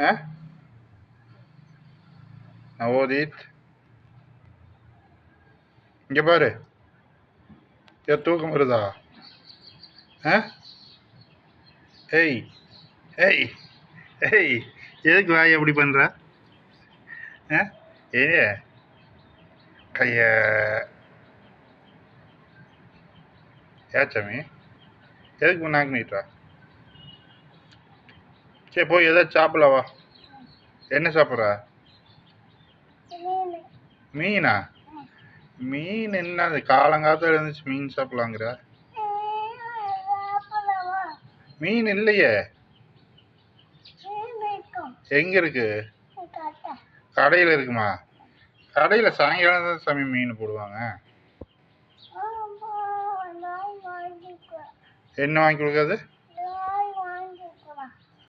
ஆ நவோதித் இங்கே பாரு தூக்கம் வருதா? ஆ ஏய் ஏய் ஏய் எதுக்கு வாய் அப்படி பண்ணுற? ஆ ஏ கைய ஏச்சாமி எதுக்கு நாக்கு நீட்டுறா? சரி போய் ஏதாச்சும் சாப்பிடலவா? என்ன சாப்பிட்ற? மீனா? மீன் என்ன அது காலங்காலத்தில் இருந்துச்சு மீன் சாப்பிடலாங்கிற? மீன் இல்லையே. எங்க இருக்கு? கடையில் இருக்குமா? கடையில் சாயங்காலம் தான் சாமி மீன் போடுவாங்க. என்ன வாங்கி கொடுக்காது?